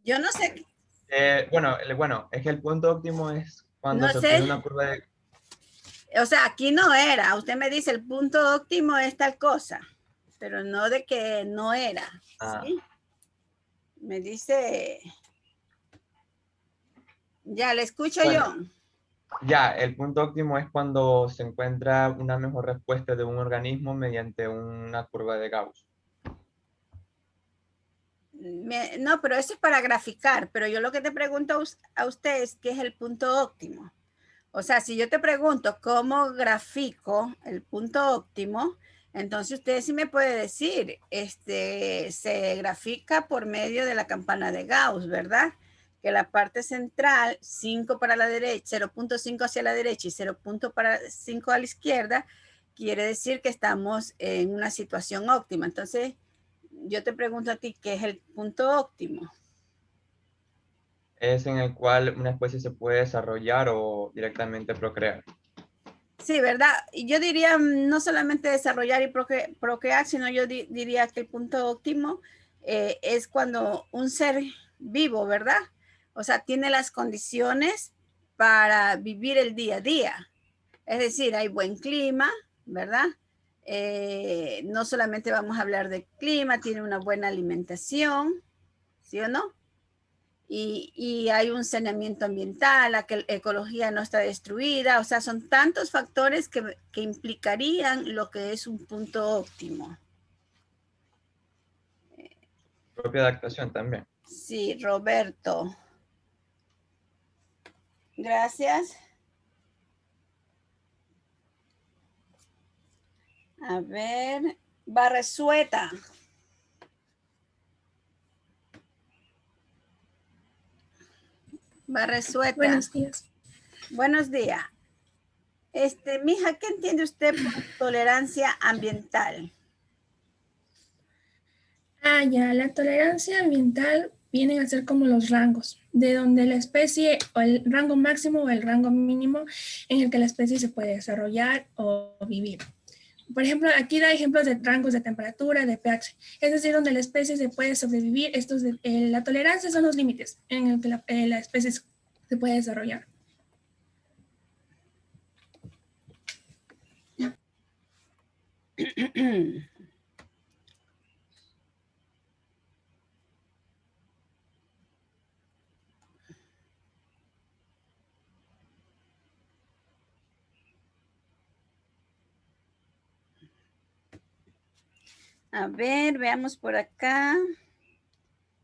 Yo no sé, Bueno, es que el punto óptimo es cuando no se sé, obtiene una curva de... o sea, aquí no era. Usted me dice el punto óptimo es tal cosa, pero no de que no era, Ah, ¿sí? Me dice, ya le escucho yo. bueno, ya, el punto óptimo es cuando se encuentra una mejor respuesta de un organismo mediante una curva de Gauss. No, pero eso es para graficar, pero yo lo que te pregunto a usted es qué es el punto óptimo. O sea, si yo te pregunto cómo grafico el punto óptimo, entonces usted sí me puede decir, se grafica por medio de la campana de Gauss, ¿verdad? Que la parte central, 5 para la derecha, 0.5 hacia la derecha y 0.5 a la izquierda, quiere decir que estamos en una situación óptima. Entonces, yo te pregunto a ti, ¿qué es el punto óptimo? Es en el cual una especie se puede desarrollar o directamente procrear. Sí, ¿verdad? Y yo diría no solamente desarrollar y procrear, sino yo diría que el punto óptimo es cuando un ser vivo, ¿verdad? O sea, tiene las condiciones para vivir el día a día. Es decir, hay buen clima, ¿verdad? No solamente vamos a hablar de clima, tiene una buena alimentación, ¿sí o no? Y hay un saneamiento ambiental, la ecología no está destruida, o sea, son tantos factores que implicarían lo que es un punto óptimo. Propia adaptación también. Sí, Roberto. Gracias. A ver, Barresueta. Barresueta. Buenos días. Buenos días. Mija, ¿qué entiende usted por tolerancia ambiental? Ah, ya, la tolerancia ambiental vienen a ser como los rangos, de donde la especie, o el rango máximo o el rango mínimo en el que la especie se puede desarrollar o vivir. Por ejemplo, aquí da ejemplos de rangos de temperatura, de pH, es decir, donde la especie se puede sobrevivir. La tolerancia son los límites en el que la especie se puede desarrollar. A ver, veamos por acá.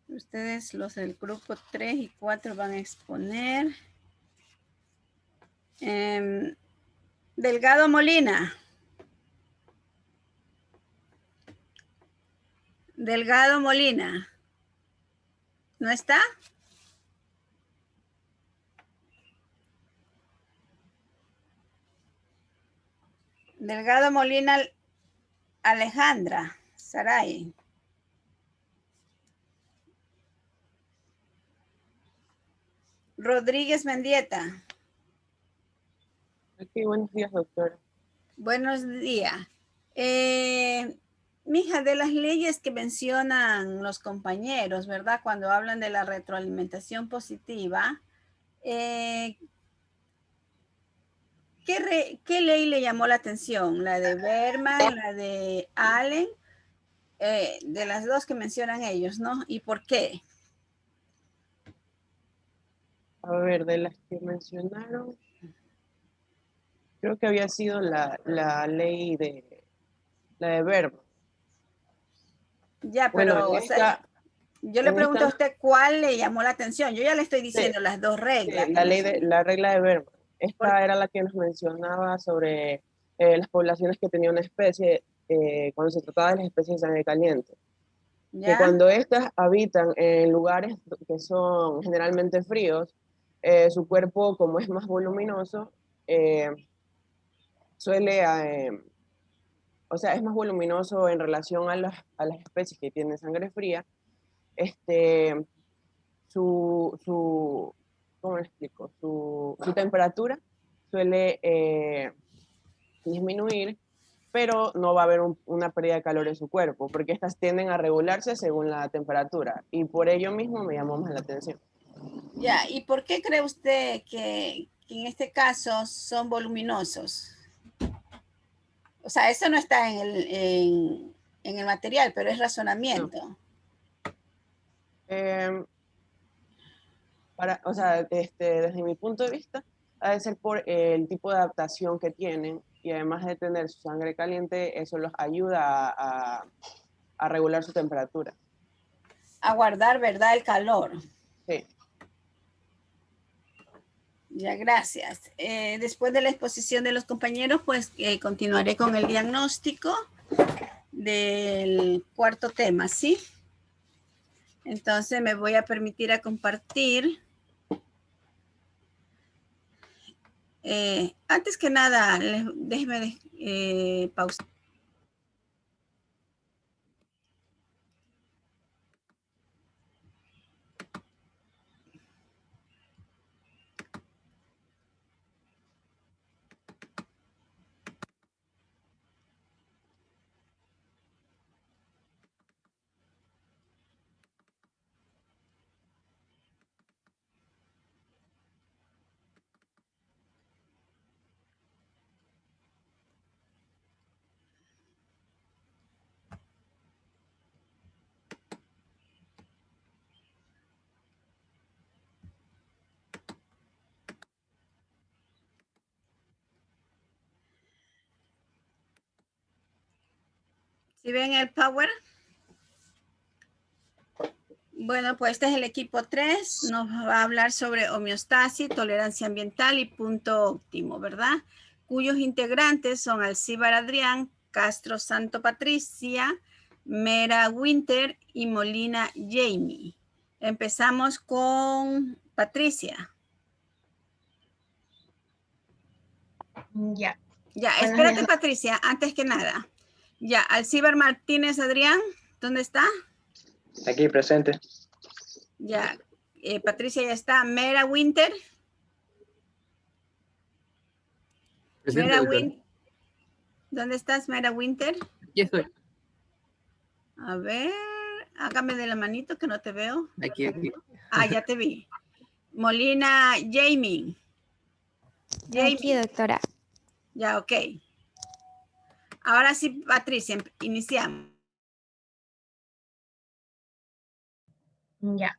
Ustedes, los del grupo 3 y 4, van a exponer. Delgado Molina. Delgado Molina. ¿No está? Delgado Molina Alejandra Saray. Rodríguez Mendieta. Aquí, buenos días, doctora. Buenos días. Mija, de las leyes que mencionan los compañeros, ¿verdad? Cuando hablan de la retroalimentación positiva, eh, ¿qué ley le llamó la atención? ¿La de Berman, la de Allen? De las dos que mencionan ellos, ¿no? ¿Y por qué? A ver, de las que mencionaron, creo que había sido la ley de la de Verbo. Ya, Bueno, pero o sea, yo le en pregunto a esta, usted cuál le llamó la atención. Yo ya le estoy sí, diciendo las dos reglas sí, que la ley de mencioné. la regla de Verbo. Por- Esta era la que nos mencionaba sobre las poblaciones que tenía una especie cuando se trataba de las especies de sangre caliente. Que ¿Ya? cuando éstas habitan en lugares que son generalmente fríos, su cuerpo, como es más voluminoso, eh, suele, o sea, es más voluminoso en relación a las especies que tienen sangre fría, este, ¿cómo le explico? Su temperatura suele disminuir pero no va a haber una pérdida de calor en su cuerpo, porque estas tienden a regularse según la temperatura, y por ello mismo me llamó más la atención. Ya, ¿y por qué cree usted que en este caso son voluminosos? O sea, eso no está en el material, pero es razonamiento. No. O sea, desde mi punto de vista, ha de ser por el tipo de adaptación que tienen, y además de tener su sangre caliente, eso los ayuda a regular su temperatura. A guardar, ¿verdad? El calor. Sí. Ya, gracias. Después de la exposición de los compañeros, pues continuaré con el diagnóstico del cuarto tema, ¿sí? Entonces me voy a permitir a compartir. Antes que nada, déjeme pausar. ¿Sí ven el Power? Bueno, pues este es el equipo 3. Nos va a hablar sobre homeostasis, tolerancia ambiental y punto óptimo, ¿verdad? Cuyos integrantes son Alcibar Adrián, Castro Santo Patricia, Mera Winter y Molina Jamie. Empezamos con Patricia. Ya. Ya, espérate, Patricia, antes que nada. Ya, Alcibar Martínez Adrián, ¿dónde está? Aquí presente. Ya, Patricia ya está. Mera Winter. Presente, Mera doctor. Winter. ¿Dónde estás, Mera Winter? Aquí estoy. A ver, hágame de la manito que no te veo. Aquí. Ah, ya te vi. Molina Jamie. Aquí, doctora. Ya, ok. Ahora sí, Patricia, iniciamos. Ya.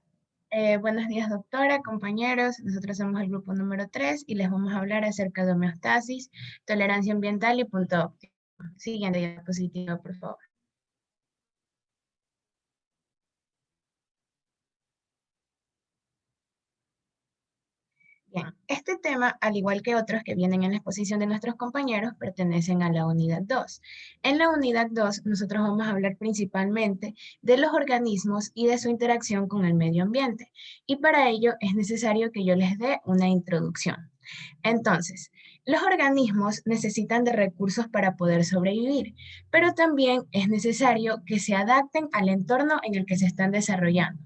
Buenos días, doctora, compañeros. Nosotros somos el grupo número 3 y les vamos a hablar acerca de homeostasis, tolerancia ambiental y punto óptimo. Siguiente diapositiva, por favor. Bien, este tema, al igual que otros que vienen en la exposición de nuestros compañeros, pertenecen a la unidad 2. En la unidad 2, nosotros vamos a hablar principalmente de los organismos y de su interacción con el medio ambiente. Y para ello es necesario que yo les dé una introducción. Entonces, los organismos necesitan de recursos para poder sobrevivir, pero también es necesario que se adapten al entorno en el que se están desarrollando.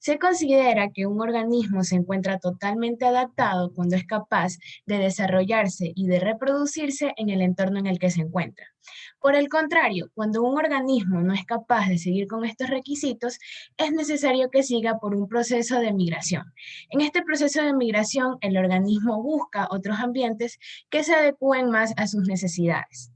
Se considera que un organismo se encuentra totalmente adaptado cuando es capaz de desarrollarse y de reproducirse en el entorno en el que se encuentra. Por el contrario, cuando un organismo no es capaz de seguir con estos requisitos, es necesario que siga por un proceso de migración. En este proceso de migración, el organismo busca otros ambientes que se adecúen más a sus necesidades.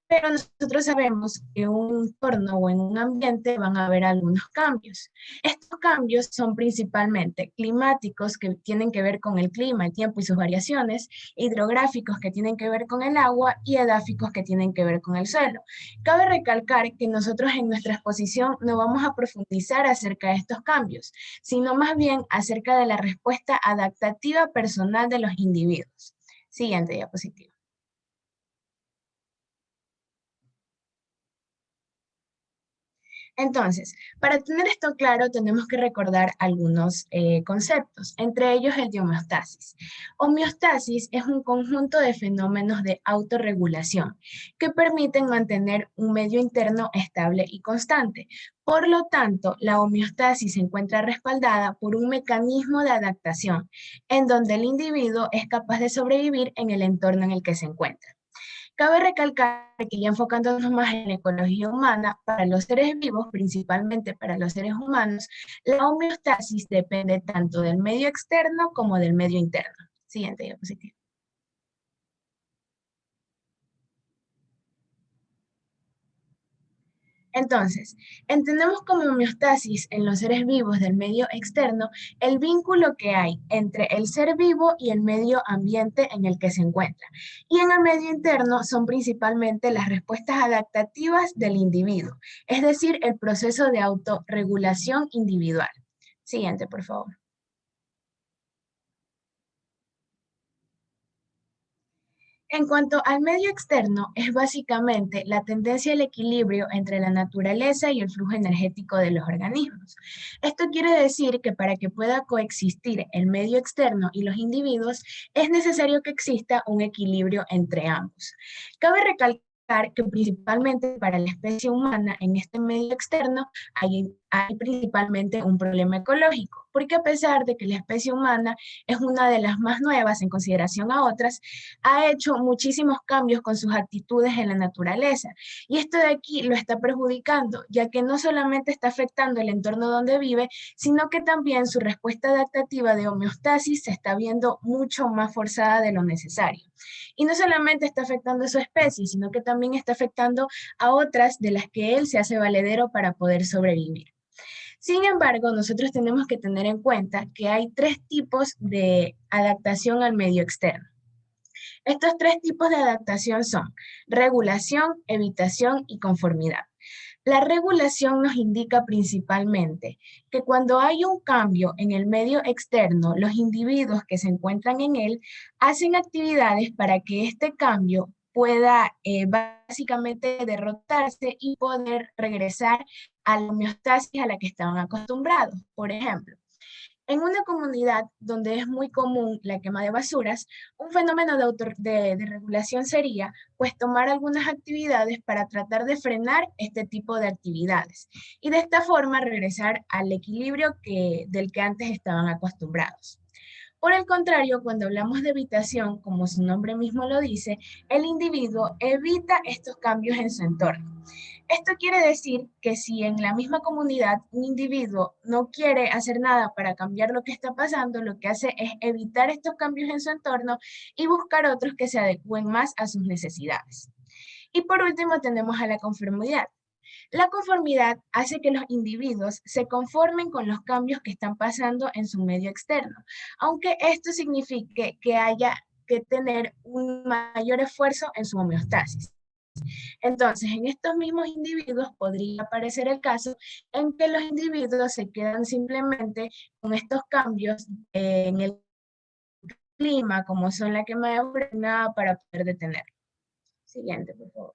Pero nosotros sabemos que en un entorno o en un ambiente van a haber algunos cambios. Estos cambios son principalmente climáticos, que tienen que ver con el clima, el tiempo y sus variaciones, hidrográficos, que tienen que ver con el agua, y edáficos, que tienen que ver con el suelo. Cabe recalcar que nosotros en nuestra exposición no vamos a profundizar acerca de estos cambios, sino más bien acerca de la respuesta adaptativa personal de los individuos. Siguiente diapositiva. Entonces, para tener esto claro, tenemos que recordar algunos conceptos, entre ellos el de homeostasis. Homeostasis es un conjunto de fenómenos de autorregulación que permiten mantener un medio interno estable y constante. Por lo tanto, la homeostasis se encuentra respaldada por un mecanismo de adaptación, en donde el individuo es capaz de sobrevivir en el entorno en el que se encuentra. Cabe recalcar que ya enfocándonos más en la ecología humana, para los seres vivos, principalmente para los seres humanos, la homeostasis depende tanto del medio externo como del medio interno. Siguiente diapositiva. Entonces, entendemos como homeostasis en los seres vivos del medio externo el vínculo que hay entre el ser vivo y el medio ambiente en el que se encuentra. Y en el medio interno son principalmente las respuestas adaptativas del individuo, es decir, el proceso de autorregulación individual. Siguiente, por favor. En cuanto al medio externo, es básicamente la tendencia al equilibrio entre la naturaleza y el flujo energético de los organismos. Esto quiere decir que para que pueda coexistir el medio externo y los individuos, es necesario que exista un equilibrio entre ambos. Cabe recalcar que principalmente para la especie humana en este medio externo hay principalmente un problema ecológico, porque a pesar de que la especie humana es una de las más nuevas en consideración a otras, ha hecho muchísimos cambios con sus actitudes en la naturaleza. Y esto de aquí lo está perjudicando, ya que no solamente está afectando el entorno donde vive, sino que también su respuesta adaptativa de homeostasis se está viendo mucho más forzada de lo necesario. Y no solamente está afectando a su especie, sino que también está afectando a otras de las que él se hace valedero para poder sobrevivir. Sin embargo, nosotros tenemos que tener en cuenta que hay 3 tipos de adaptación al medio externo. Estos 3 tipos de adaptación son regulación, evitación y conformidad. La regulación nos indica principalmente que cuando hay un cambio en el medio externo, los individuos que se encuentran en él hacen actividades para que este cambio pueda básicamente derrotarse y poder regresar a la homeostasis a la que estaban acostumbrados. Por ejemplo, en una comunidad donde es muy común la quema de basuras, un fenómeno de regulación sería pues tomar algunas actividades para tratar de frenar este tipo de actividades y de esta forma regresar al equilibrio del que antes estaban acostumbrados. Por el contrario, cuando hablamos de evitación, como su nombre mismo lo dice, el individuo evita estos cambios en su entorno. Esto quiere decir que si en la misma comunidad un individuo no quiere hacer nada para cambiar lo que está pasando, lo que hace es evitar estos cambios en su entorno y buscar otros que se adecúen más a sus necesidades. Y por último tenemos a la conformidad. La conformidad hace que los individuos se conformen con los cambios que están pasando en su medio externo, aunque esto signifique que haya que tener un mayor esfuerzo en su homeostasis. Entonces, en estos mismos individuos podría aparecer el caso en que los individuos se quedan simplemente con estos cambios en el clima, como son la quema de nada para poder detenerlo. Siguiente, por favor.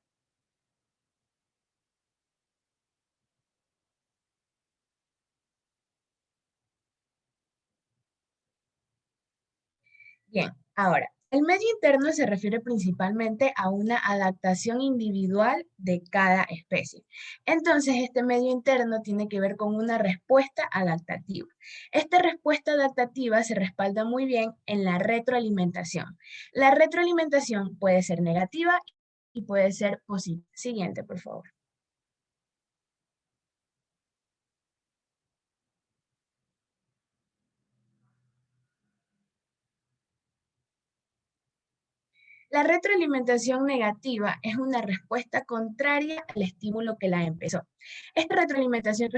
Bien, ahora, el medio interno se refiere principalmente a una adaptación individual de cada especie. Entonces, este medio interno tiene que ver con una respuesta adaptativa. Esta respuesta adaptativa se respalda muy bien en la retroalimentación. La retroalimentación puede ser negativa y puede ser positiva. Siguiente, por favor. La retroalimentación negativa es una respuesta contraria al estímulo que la empezó. Esta retroalimentación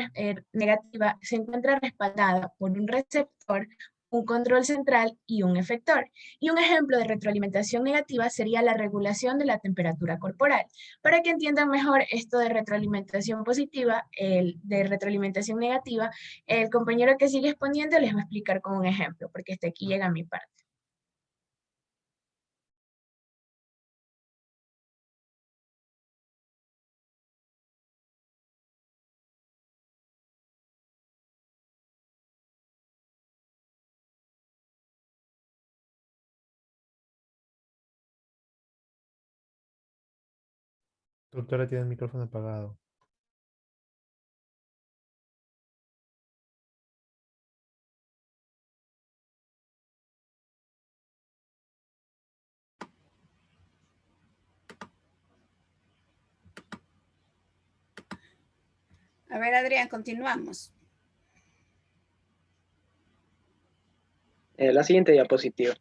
negativa se encuentra respaldada por un receptor, un control central y un efector. Y un ejemplo de retroalimentación negativa sería la regulación de la temperatura corporal. Para que entiendan mejor esto de retroalimentación positiva, de retroalimentación negativa, el compañero que sigue exponiendo les va a explicar con un ejemplo, porque hasta aquí llega mi parte. Doctora tiene el micrófono apagado. A ver, Adrián, continuamos. La siguiente diapositiva.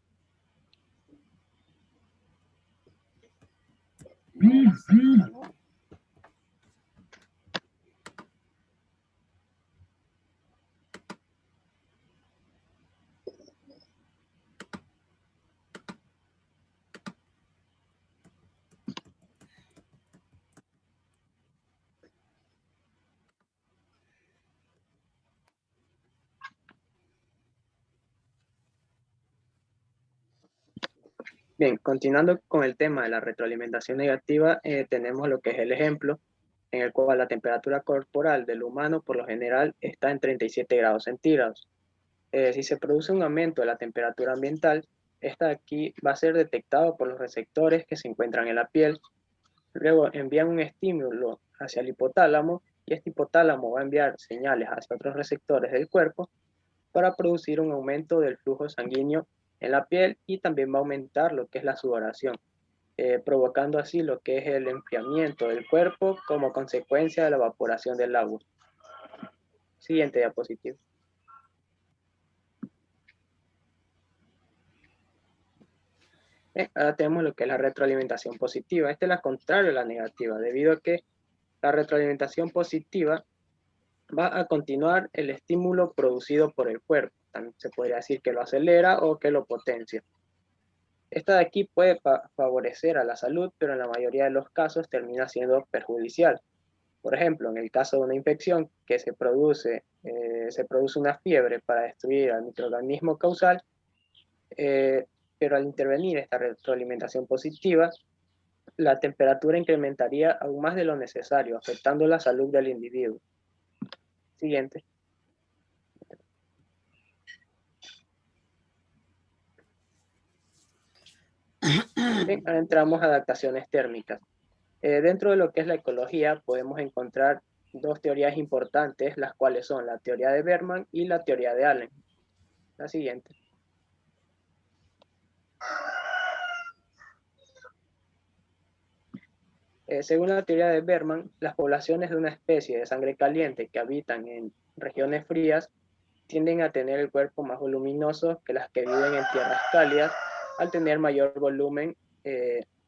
Bien, continuando con el tema de la retroalimentación negativa, tenemos lo que es el ejemplo en el cual la temperatura corporal del humano por lo general está en 37 grados centígrados. Si se produce un aumento de la temperatura ambiental, esta de aquí va a ser detectado por los receptores que se encuentran en la piel. Luego envían un estímulo hacia el hipotálamo y este hipotálamo va a enviar señales hacia otros receptores del cuerpo para producir un aumento del flujo sanguíneo en la piel y también va a aumentar lo que es la sudoración, provocando así lo que es el enfriamiento del cuerpo como consecuencia de la evaporación del agua. Siguiente diapositiva. Ahora tenemos lo que es la retroalimentación positiva. Esta es la contraria a la negativa, debido a que la retroalimentación positiva va a continuar el estímulo producido por el cuerpo. También se podría decir que lo acelera o que lo potencia. Esta de aquí puede favorecer a la salud, pero en la mayoría de los casos termina siendo perjudicial. Por ejemplo, en el caso de una infección que se produce una fiebre para destruir al microorganismo causal, pero al intervenir esta retroalimentación positiva, la temperatura incrementaría aún más de lo necesario, afectando la salud del individuo. Siguiente. Bien, ahora entramos a adaptaciones térmicas. Dentro de lo que es la ecología podemos encontrar dos teorías importantes, las cuales son la teoría de Bergman y la teoría de Allen. La siguiente. Según la teoría de Bergman, las poblaciones de una especie de sangre caliente que habitan en regiones frías tienden a tener el cuerpo más voluminoso que las que viven en tierras cálidas. Al tener mayor volumen,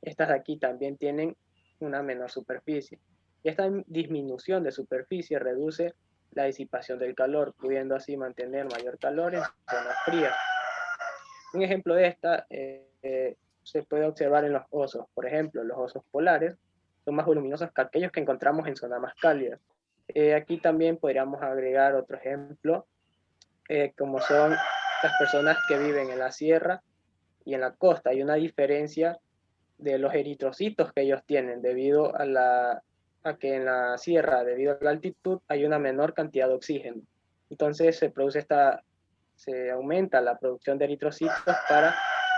estas de aquí también tienen una menor superficie. Y esta disminución de superficie reduce la disipación del calor, pudiendo así mantener mayor calor en zonas frías. Un ejemplo de esta se puede observar en los osos. Por ejemplo, los osos polares son más voluminosos que aquellos que encontramos en zonas más cálidas. Aquí también podríamos agregar otro ejemplo, como son las personas que viven en la sierra y en la costa. Hay una diferencia de los eritrocitos que ellos tienen debido a que en la sierra, debido a la altitud, hay una menor cantidad de oxígeno. Entonces se aumenta la producción de eritrocitos para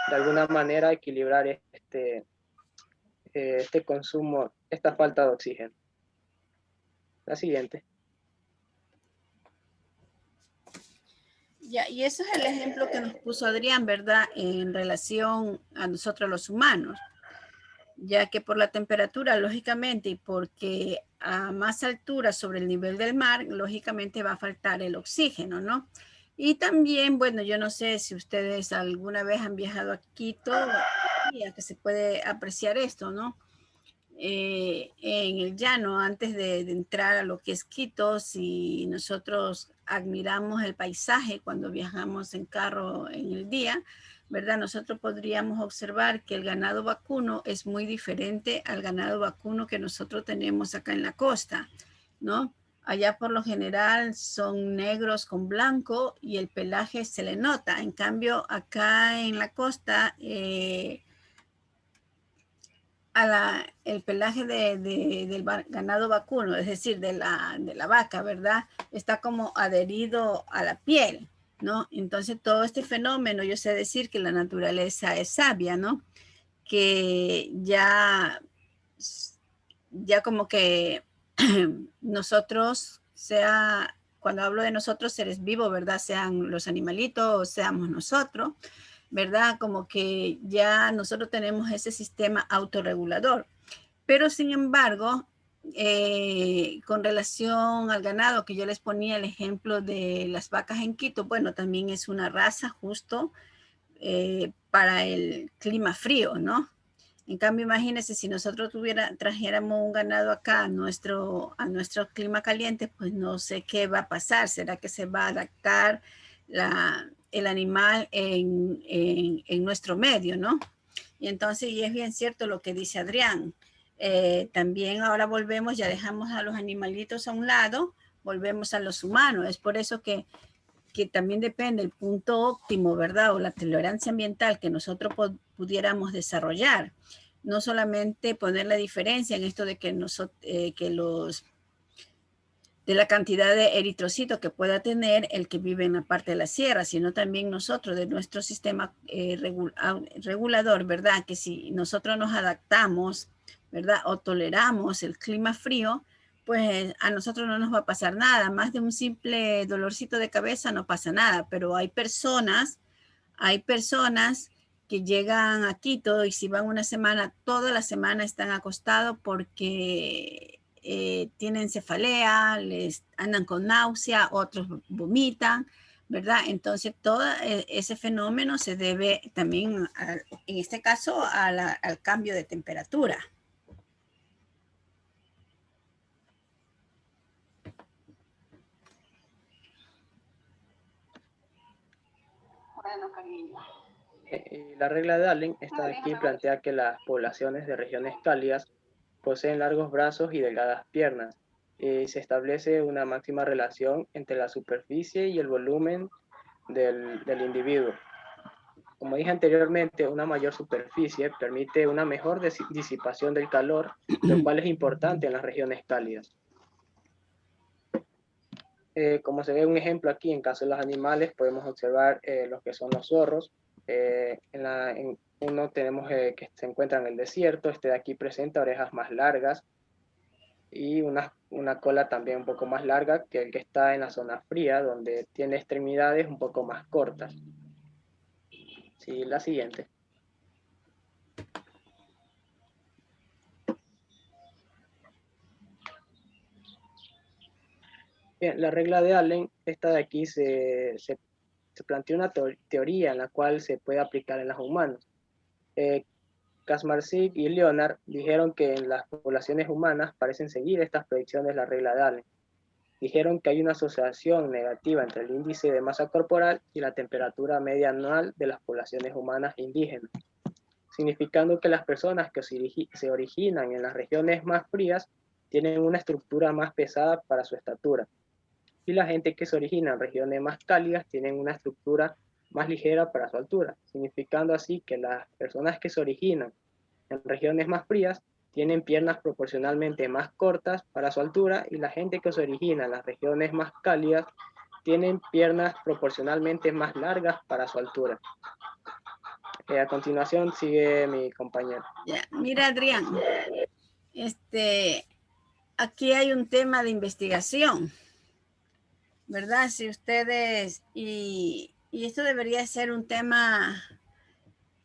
de alguna manera equilibrar este consumo, esta falta de oxígeno. La siguiente. Ya, y eso es el ejemplo que nos puso Adrián, ¿verdad? En relación a nosotros los humanos, ya que por la temperatura, lógicamente, y porque a más altura sobre el nivel del mar, lógicamente va a faltar el oxígeno, ¿no? Y también, bueno, yo no sé si ustedes alguna vez han viajado a Quito, ya que se puede apreciar esto, ¿no? En el llano, antes de entrar a lo que es Quito, si nosotros admiramos el paisaje cuando viajamos en carro en el día, ¿verdad? Nosotros podríamos observar que el ganado vacuno es muy diferente al ganado vacuno que nosotros tenemos acá en la costa, ¿no? Allá por lo general son negros con blanco y el pelaje se le nota. En cambio, acá en la costa, el pelaje del ganado vacuno, es decir, de la vaca, ¿verdad? Está como adherido a la piel, ¿no? Entonces, todo este fenómeno, yo sé decir que la naturaleza es sabia, ¿no? Que ya como que nosotros, cuando hablo de nosotros, seres vivos, ¿verdad? Sean los animalitos o seamos nosotros, ¿verdad? Como que ya nosotros tenemos ese sistema autorregulador. Pero sin embargo, con relación al ganado, que yo les ponía el ejemplo de las vacas en Quito, bueno, también es una raza justo para el clima frío, ¿no? En cambio, imagínense, si nosotros trajéramos un ganado acá a nuestro clima caliente, pues no sé qué va a pasar. ¿Será que se va a adaptar el animal en nuestro medio, no? Y entonces, y es bien cierto lo que dice Adrián. También ahora volvemos, ya dejamos a los animalitos a un lado, volvemos a los humanos. Es por eso que también depende el punto óptimo, ¿verdad? O la tolerancia ambiental que nosotros pudiéramos desarrollar. No solamente poner la diferencia en esto de que de la cantidad de eritrocitos que pueda tener el que vive en la parte de la sierra, sino también nosotros, de nuestro sistema regulador, ¿verdad? Que si nosotros nos adaptamos, ¿verdad? O toleramos el clima frío, pues a nosotros no nos va a pasar nada. Más de un simple dolorcito de cabeza no pasa nada, pero hay personas que llegan a Quito y si van una semana, toda la semana están acostados porque tienen cefalea, les andan con náusea, otros vomitan, ¿verdad? Entonces todo ese fenómeno se debe también, en este caso, al cambio de temperatura. Bueno, cariño. La regla de Allen, esta de aquí, plantea que las poblaciones de regiones cálidas poseen largos brazos y delgadas piernas. Se establece una máxima relación entre la superficie y el volumen del individuo. Como dije anteriormente, una mayor superficie permite una mejor disipación del calor, lo cual es importante en las regiones cálidas. Como se ve un ejemplo aquí, en caso de los animales, podemos observar los que son los zorros. En uno tenemos que se encuentra en el desierto, este de aquí presenta orejas más largas y una cola también un poco más larga que el que está en la zona fría, donde tiene extremidades un poco más cortas. Sí, la siguiente. Bien, la regla de Allen, esta de aquí se planteó una teoría en la cual se puede aplicar en los humanos. Kaczmarczyk y Leonard dijeron que en las poblaciones humanas parecen seguir estas predicciones de la regla de Allen. Dijeron que hay una asociación negativa entre el índice de masa corporal y la temperatura media anual de las poblaciones humanas indígenas, significando que las personas que se originan en las regiones más frías tienen una estructura más pesada para su estatura, y la gente que se origina en regiones más cálidas tienen una estructura más ligera para su altura, significando así que las personas que se originan en regiones más frías tienen piernas proporcionalmente más cortas para su altura y la gente que se origina en las regiones más cálidas tienen piernas proporcionalmente más largas para su altura. A continuación sigue mi compañero. Mira, Adrián, aquí hay un tema de investigación, ¿verdad? Si ustedes, y esto debería ser un tema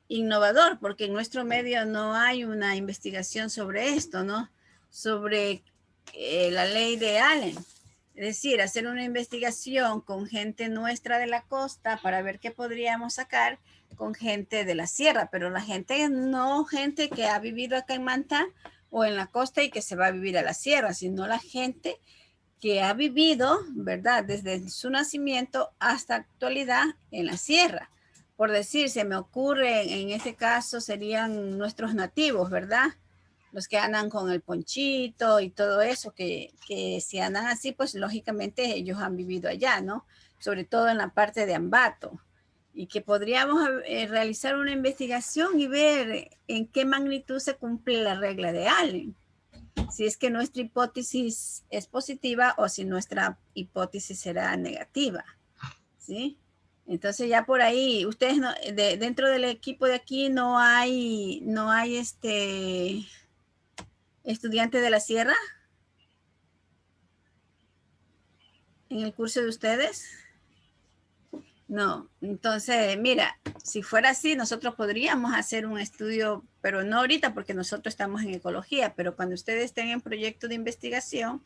innovador, porque en nuestro medio no hay una investigación sobre esto, ¿no? Sobre la ley de Allen. Es decir, hacer una investigación con gente nuestra de la costa para ver qué podríamos sacar con gente de la sierra, pero la gente, no gente que ha vivido acá en Manta o en la costa y que se va a vivir a la sierra, sino la gente que ha vivido, ¿verdad? Desde su nacimiento hasta actualidad en la sierra. Por decir, se me ocurre, en este caso serían nuestros nativos, ¿verdad? Los que andan con el ponchito y todo eso, que si andan así, pues lógicamente ellos han vivido allá, ¿no? Sobre todo en la parte de Ambato. Y que podríamos realizar una investigación y ver en qué magnitud se cumple la regla de Allen. Si es que nuestra hipótesis es positiva o si nuestra hipótesis será negativa, ¿sí? Entonces ya por ahí, ustedes no, dentro del equipo de aquí no hay estudiante de la sierra en el curso de ustedes. No, entonces, mira, si fuera así, nosotros podríamos hacer un estudio, pero no ahorita porque nosotros estamos en ecología, pero cuando ustedes estén en proyecto de investigación,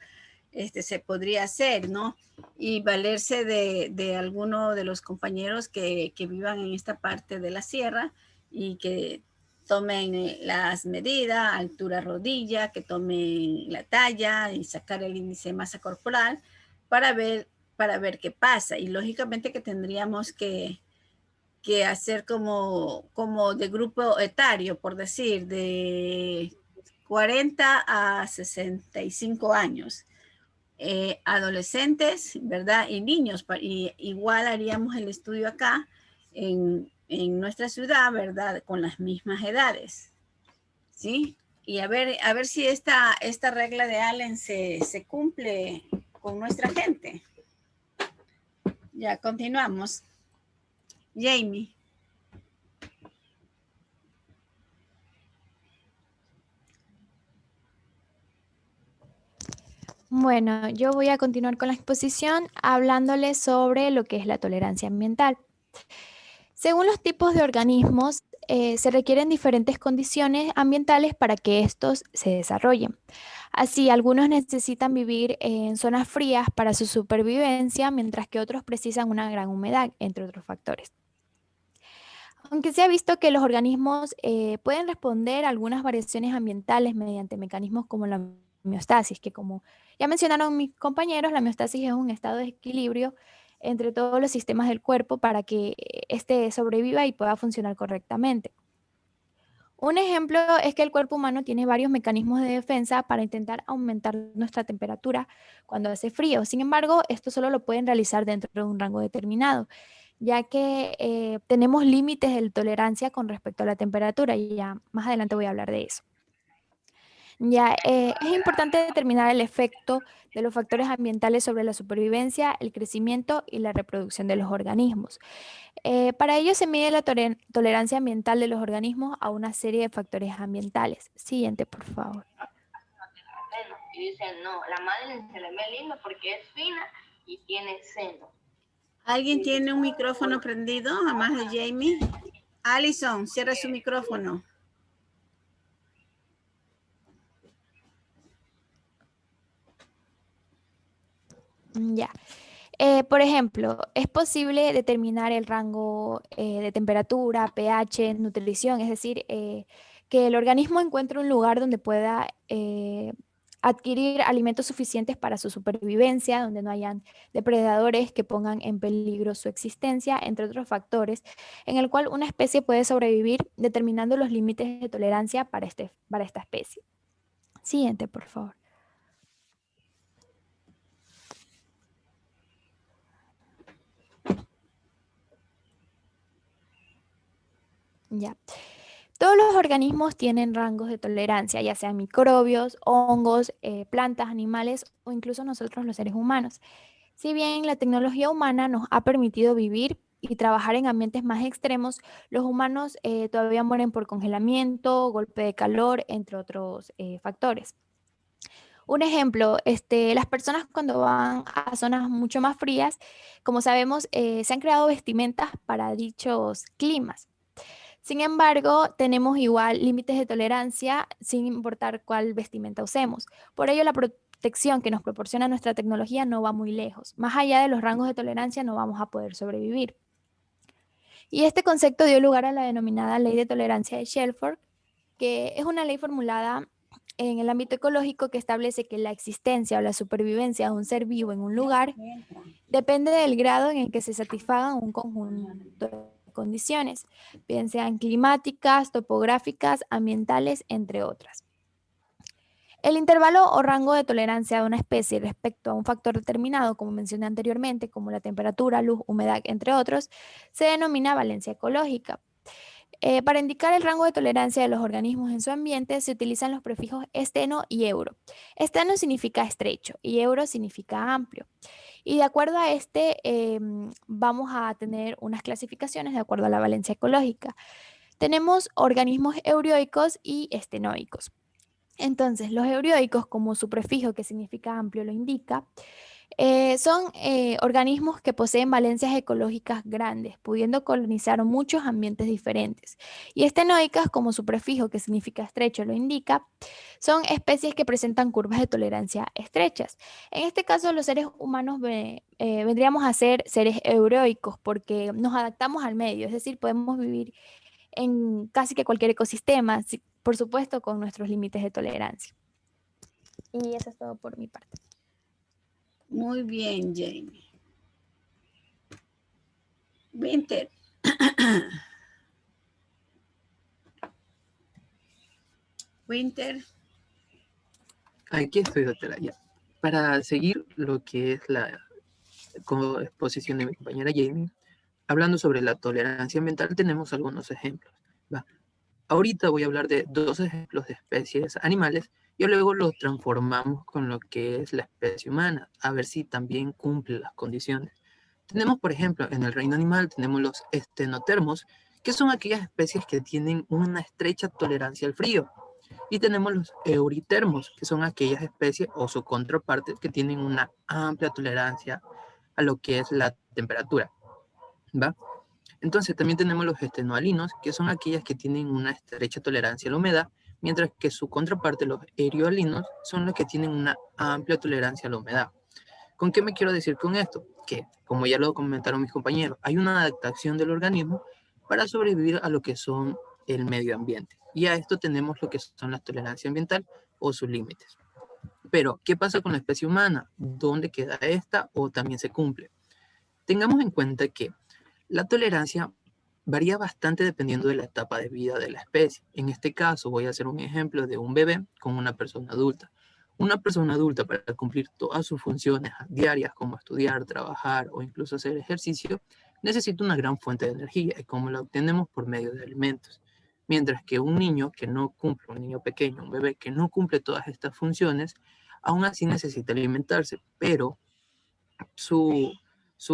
se podría hacer, ¿no? Y valerse de alguno de los compañeros que vivan en esta parte de la sierra y que tomen las medidas, altura rodilla, que tomen la talla y sacar el índice de masa corporal para ver qué pasa. Y lógicamente que tendríamos que hacer como de grupo etario, por decir, de 40 a 65 años. Adolescentes, ¿verdad? Y niños. Y igual haríamos el estudio acá en nuestra ciudad, ¿verdad? Con las mismas edades, ¿sí? Y a ver si esta regla de Allen se cumple con nuestra gente. Ya, continuamos. Jamie. Bueno, yo voy a continuar con la exposición hablándoles sobre lo que es la tolerancia ambiental. Según los tipos de organismos, se requieren diferentes condiciones ambientales para que estos se desarrollen. Así, algunos necesitan vivir en zonas frías para su supervivencia, mientras que otros precisan una gran humedad, entre otros factores. Aunque se ha visto que los organismos pueden responder a algunas variaciones ambientales mediante mecanismos como la homeostasis, que como ya mencionaron mis compañeros, la homeostasis es un estado de equilibrio entre todos los sistemas del cuerpo para que éste sobreviva y pueda funcionar correctamente. Un ejemplo es que el cuerpo humano tiene varios mecanismos de defensa para intentar aumentar nuestra temperatura cuando hace frío. Sin embargo, esto solo lo pueden realizar dentro de un rango determinado, ya que tenemos límites de tolerancia con respecto a la temperatura y ya más adelante voy a hablar de eso. Ya, es importante determinar el efecto de los factores ambientales sobre la supervivencia, el crecimiento y la reproducción de los organismos. Para ello se mide la tolerancia ambiental de los organismos a una serie de factores ambientales. Siguiente, por favor. Y dicen, no, la madre se le ve linda porque es fina y tiene seno. ¿Alguien tiene un micrófono prendido, además de Jamie? Alison, cierra su micrófono. Ya. Por ejemplo, es posible determinar el rango de temperatura, pH, nutrición, es decir, que el organismo encuentre un lugar donde pueda adquirir alimentos suficientes para su supervivencia, donde no hayan depredadores que pongan en peligro su existencia, entre otros factores, en el cual una especie puede sobrevivir determinando los límites de tolerancia para esta especie. Siguiente, por favor. Ya. Todos los organismos tienen rangos de tolerancia, ya sean microbios, hongos, plantas, animales o incluso nosotros los seres humanos. Si bien la tecnología humana nos ha permitido vivir y trabajar en ambientes más extremos, los humanos todavía mueren por congelamiento, golpe de calor, entre otros factores. Un ejemplo, las personas cuando van a zonas mucho más frías, como sabemos, se han creado vestimentas para dichos climas. Sin embargo, tenemos igual límites de tolerancia sin importar cuál vestimenta usemos. Por ello, la protección que nos proporciona nuestra tecnología no va muy lejos. Más allá de los rangos de tolerancia no vamos a poder sobrevivir. Y este concepto dio lugar a la denominada Ley de Tolerancia de Shelford, que es una ley formulada en el ámbito ecológico que establece que la existencia o la supervivencia de un ser vivo en un lugar depende del grado en el que se satisfagan un conjunto de condiciones, bien sean climáticas, topográficas, ambientales, entre otras. El intervalo o rango de tolerancia de una especie respecto a un factor determinado, como mencioné anteriormente, como la temperatura, luz, humedad, entre otros, se denomina valencia ecológica. Para indicar el rango de tolerancia de los organismos en su ambiente se utilizan los prefijos esteno y euro. Esteno significa estrecho y euro significa amplio. Y de acuerdo a vamos a tener unas clasificaciones de acuerdo a la valencia ecológica. Tenemos organismos eurioicos y estenoicos. Entonces, los eurioicos, como su prefijo que significa amplio lo indica, Son organismos que poseen valencias ecológicas grandes, pudiendo colonizar muchos ambientes diferentes. Y estenoicas, como su prefijo que significa estrecho lo indica, son especies que presentan curvas de tolerancia estrechas. En este caso, los seres humanos vendríamos a ser seres euroicos porque nos adaptamos al medio, es decir, podemos vivir en casi que cualquier ecosistema, por supuesto con nuestros límites de tolerancia. Y eso es todo por mi parte. Muy bien, Jamie. Winter. Winter. Aquí estoy, doctora. Ya. Para seguir lo que es la exposición de mi compañera Jamie, hablando sobre la tolerancia ambiental, tenemos algunos ejemplos. ¿Va? Ahorita voy a hablar de 2 ejemplos de especies animales y luego los transformamos con lo que es la especie humana, a ver si también cumple las condiciones. Tenemos, por ejemplo, en el reino animal tenemos los estenotermos, que son aquellas especies que tienen una estrecha tolerancia al frío. Y tenemos los euritermos, que son aquellas especies o su contraparte que tienen una amplia tolerancia a lo que es la temperatura. ¿Va? Entonces también tenemos los estenoalinos, que son aquellas que tienen una estrecha tolerancia a la humedad, mientras que su contraparte, los erioalinos, son los que tienen una amplia tolerancia a la humedad. ¿Con qué me quiero decir con esto? Que, como ya lo comentaron mis compañeros, hay una adaptación del organismo para sobrevivir a lo que son el medio ambiente. Y a esto tenemos lo que son la tolerancia ambiental o sus límites. Pero, ¿qué pasa con la especie humana? ¿Dónde queda esta o también se cumple? Tengamos en cuenta que la tolerancia varía bastante dependiendo de la etapa de vida de la especie. En este caso voy a hacer un ejemplo de un bebé con una persona adulta. Una persona adulta para cumplir todas sus funciones diarias como estudiar, trabajar o incluso hacer ejercicio necesita una gran fuente de energía y como la obtenemos por medio de alimentos. Mientras que un niño que no cumple, un niño pequeño, un bebé que no cumple todas estas funciones, aún así necesita alimentarse, pero su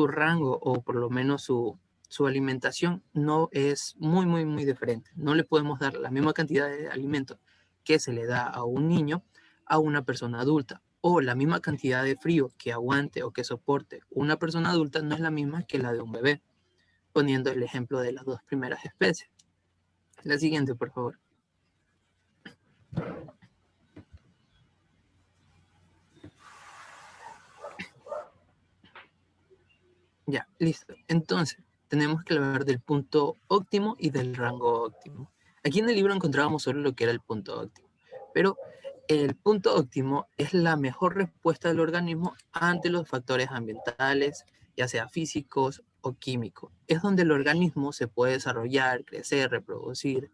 rango o por lo menos su alimentación no es muy diferente. No le podemos dar la misma cantidad de alimento que se le da a un niño a una persona adulta. O la misma cantidad de frío que aguante o que soporte una persona adulta no es la misma que la de un bebé. Poniendo el ejemplo de las 2 primeras especies. La siguiente, por favor. Ya, listo. Entonces, tenemos que hablar del punto óptimo y del rango óptimo. Aquí en el libro encontrábamos solo lo que era el punto óptimo, pero el punto óptimo es la mejor respuesta del organismo ante los factores ambientales, ya sea físicos o químicos. Es donde el organismo se puede desarrollar, crecer, reproducir,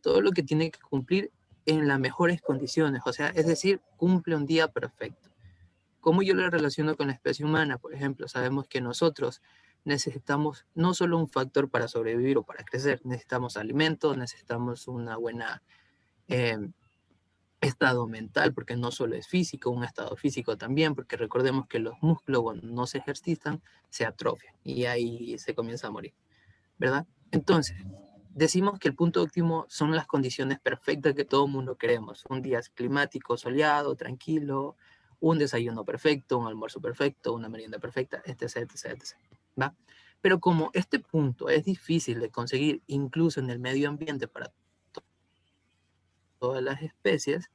todo lo que tiene que cumplir en las mejores condiciones, o sea, es decir, cumple un día perfecto. ¿Cómo yo lo relaciono con la especie humana? Por ejemplo, sabemos que nosotros necesitamos no solo un factor para sobrevivir o para crecer, necesitamos alimentos, necesitamos una buena estado mental, porque no solo es físico, un estado físico también, porque recordemos que los músculos cuando no se ejercitan se atrofian y ahí se comienza a morir, ¿verdad? Entonces, decimos que el punto óptimo son las condiciones perfectas que todo mundo queremos, un día climático, soleado, tranquilo, un desayuno perfecto, un almuerzo perfecto, una merienda perfecta, etc, ¿va? Pero como este punto es difícil de conseguir incluso en el medio ambiente para todas las especies,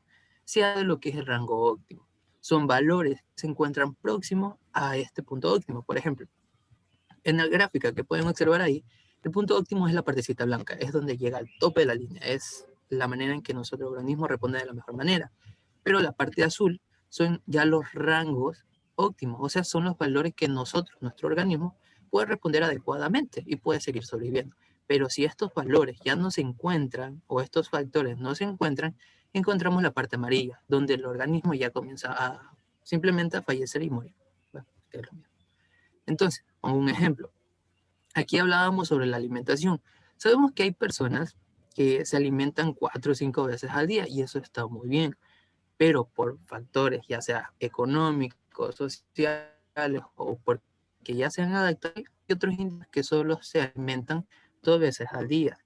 se hace lo que es el rango óptimo. Son valores que se encuentran próximos a este punto óptimo. Por ejemplo, en la gráfica que pueden observar ahí, el punto óptimo es la partecita blanca, es donde llega al tope de la línea, es la manera en que nuestro organismo responde de la mejor manera. Pero la parte azul son ya los rangos óptimos, o sea, son los valores que nuestro organismo, puede responder adecuadamente y puede seguir sobreviviendo. Pero si estos valores ya no se encuentran, o estos factores no se encuentran, encontramos la parte amarilla, donde el organismo ya comienza simplemente a fallecer y morir. Bueno, es lo mismo. Entonces, pongo un ejemplo. Aquí hablábamos sobre la alimentación. Sabemos que hay personas que se alimentan 4 o 5 veces al día y eso está muy bien, pero por factores ya sea económicos, sociales o porque ya se han adaptado, hay otros individuos que solo se alimentan 2 veces al día.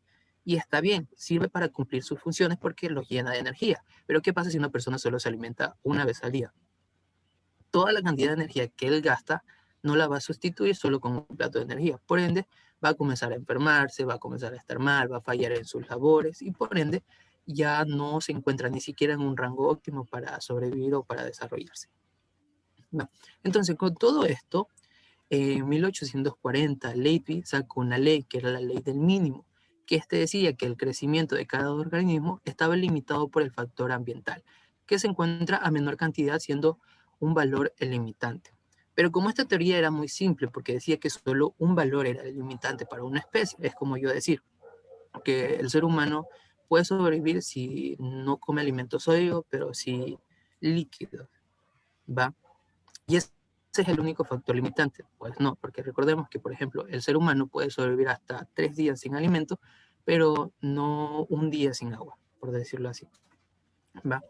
Y está bien, sirve para cumplir sus funciones porque los llena de energía. Pero ¿qué pasa si una persona solo se alimenta 1 vez al día? toda la cantidad de energía que él gasta no la va a sustituir solo con un plato de energía. Por ende, va a comenzar a enfermarse, va a comenzar a estar mal, va a fallar en sus labores y por ende ya no se encuentra ni siquiera en un rango óptimo para sobrevivir o para desarrollarse. No. Entonces, con todo esto, en 1840, Leibniz sacó una ley, que era la ley del mínimo, que decía que el crecimiento de cada organismo estaba limitado por el factor ambiental, que se encuentra a menor cantidad siendo un valor limitante. Pero como esta teoría era muy simple, porque decía que solo un valor era el limitante para una especie, es como yo decir que el ser humano puede sobrevivir si no come alimentos sólidos, pero sí líquidos, ¿va? Y ese es el único factor limitante. Pues no, porque recordemos que, por ejemplo, el ser humano puede sobrevivir hasta 3 días sin alimento, pero no un día sin agua, por decirlo así, ¿va?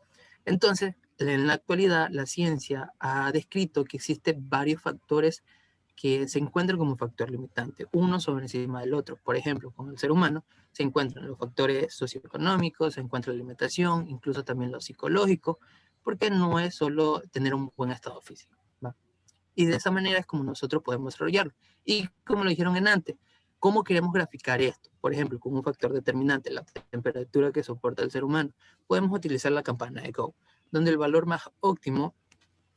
Entonces, en la actualidad, la ciencia ha descrito que existen varios factores que se encuentran como factor limitante, uno sobre encima del otro. Por ejemplo, con el ser humano se encuentran los factores socioeconómicos, se encuentra la alimentación, incluso también lo psicológico, porque no es solo tener un buen estado físico, ¿va? Y de esa manera es como nosotros podemos desarrollarlo. Y como lo dijeron en antes, ¿cómo queremos graficar esto? Por ejemplo, con un factor determinante, la temperatura que soporta el ser humano, podemos utilizar la campana de Gauss, donde el valor más óptimo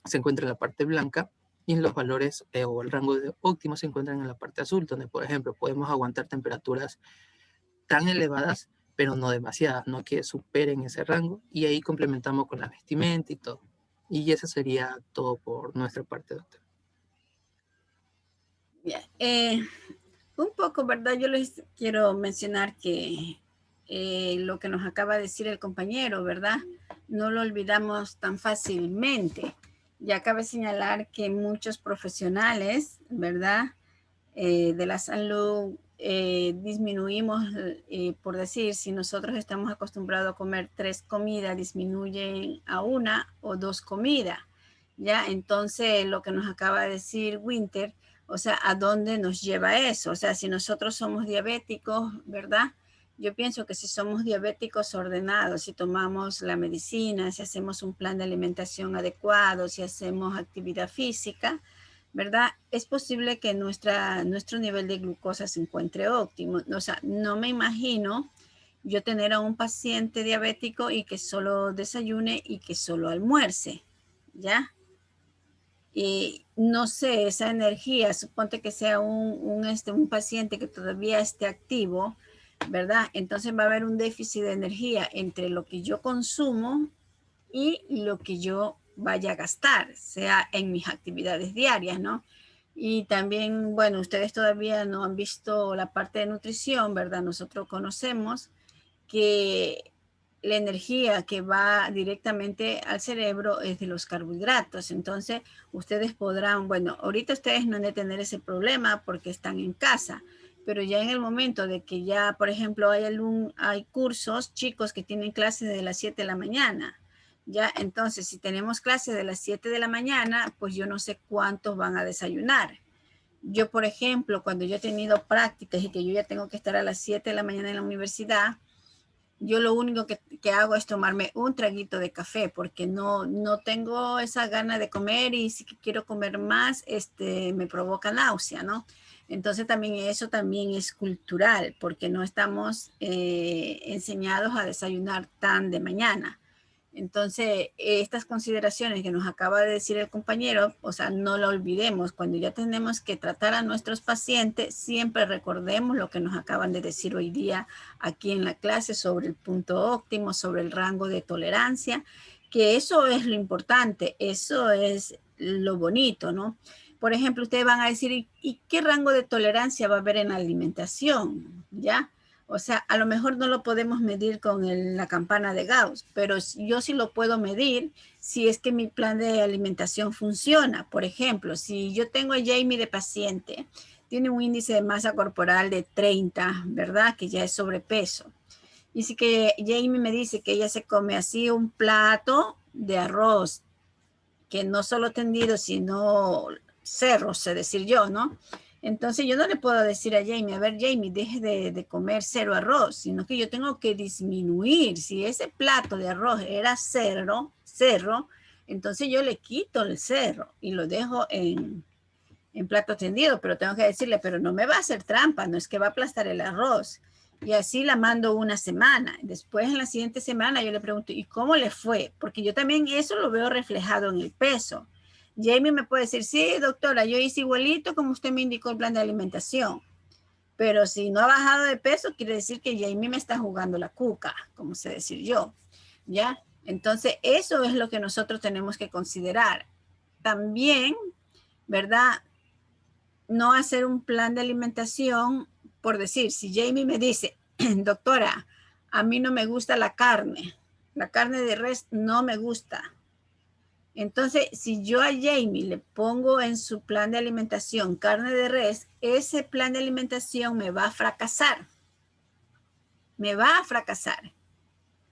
se encuentra en la parte blanca y en los valores o el rango óptimo se encuentran en la parte azul, donde, por ejemplo, podemos aguantar temperaturas tan elevadas, pero no demasiadas, no que superen ese rango, y ahí complementamos con la vestimenta y todo. Y eso sería todo por nuestra parte, doctor. Yeah. Un poco, ¿verdad? Yo les quiero mencionar que lo que nos acaba de decir el compañero, ¿verdad? No lo olvidamos tan fácilmente. Ya cabe señalar que muchos profesionales, ¿verdad? De la salud, disminuimos, por decir, si nosotros estamos acostumbrados a comer 3 comidas, disminuyen a 1 o 2 comidas, ¿ya? Entonces, lo que nos acaba de decir Winter, o sea, ¿a dónde nos lleva eso? O sea, si nosotros somos diabéticos, ¿verdad? Yo pienso que si somos diabéticos ordenados, si tomamos la medicina, si hacemos un plan de alimentación adecuado, si hacemos actividad física, ¿verdad? Es posible que nuestro nivel de glucosa se encuentre óptimo. O sea, no me imagino yo tener a un paciente diabético y que solo desayune y que solo almuerce, ¿ya? Y no sé, esa energía, suponte que sea un paciente que todavía esté activo, ¿verdad? Entonces va a haber un déficit de energía entre lo que yo consumo y lo que yo vaya a gastar, sea en mis actividades diarias, ¿no? Y también, bueno, ustedes todavía no han visto la parte de nutrición, ¿verdad? Nosotros conocemos que la energía que va directamente al cerebro es de los carbohidratos. Entonces, ustedes podrán, bueno, ahorita ustedes no han de tener ese problema porque están en casa, pero ya en el momento de que ya, por ejemplo, hay cursos, chicos que tienen clases de las 7 de la mañana, ya, entonces, si tenemos clases de las 7 de la mañana, pues yo no sé cuántos van a desayunar. Yo, por ejemplo, cuando yo he tenido prácticas y que yo ya tengo que estar a las 7 de la mañana en la universidad, yo lo único que hago es tomarme un traguito de café porque no tengo esa gana de comer y si quiero comer más, me provoca náusea, ¿no? Entonces también eso también es cultural porque no estamos enseñados a desayunar tan de mañana. Entonces, estas consideraciones que nos acaba de decir el compañero, o sea, no lo olvidemos. Cuando ya tenemos que tratar a nuestros pacientes, siempre recordemos lo que nos acaban de decir hoy día aquí en la clase sobre el punto óptimo, sobre el rango de tolerancia, que eso es lo importante, eso es lo bonito, ¿no? Por ejemplo, ustedes van a decir, ¿y qué rango de tolerancia va a haber en la alimentación? ¿Ya? O sea, a lo mejor no lo podemos medir con la campana de Gauss, pero yo sí lo puedo medir si es que mi plan de alimentación funciona. Por ejemplo, si yo tengo a Jamie de paciente, tiene un índice de masa corporal de 30, ¿verdad? Que ya es sobrepeso. Y si que Jamie me dice que ella se come así un plato de arroz, que no solo tendido, sino cerros, es decir yo, ¿no? Entonces yo no le puedo decir a Jamie, a ver Jamie, deje de comer 0 arroz, sino que yo tengo que disminuir. Si ese plato de arroz era cerro, Entonces yo le quito el cerro y lo dejo en plato tendido, pero tengo que decirle, pero no me va a hacer trampa, no es que va a aplastar el arroz. Y así la mando una semana. Después en la siguiente semana yo le pregunto, ¿y cómo le fue? Porque yo también eso lo veo reflejado en el peso. Jamie me puede decir, sí, doctora, yo hice igualito como usted me indicó el plan de alimentación. Pero si no ha bajado de peso, quiere decir que Jamie me está jugando la cuca, como sé decir yo. ¿Ya? Entonces, eso es lo que nosotros tenemos que considerar. También, ¿verdad? No hacer un plan de alimentación, por decir, si Jamie me dice, doctora, a mí no me gusta la carne de res no me gusta. Entonces, si yo a Jamie le pongo en su plan de alimentación carne de res, ese plan de alimentación me va a fracasar. Me va a fracasar.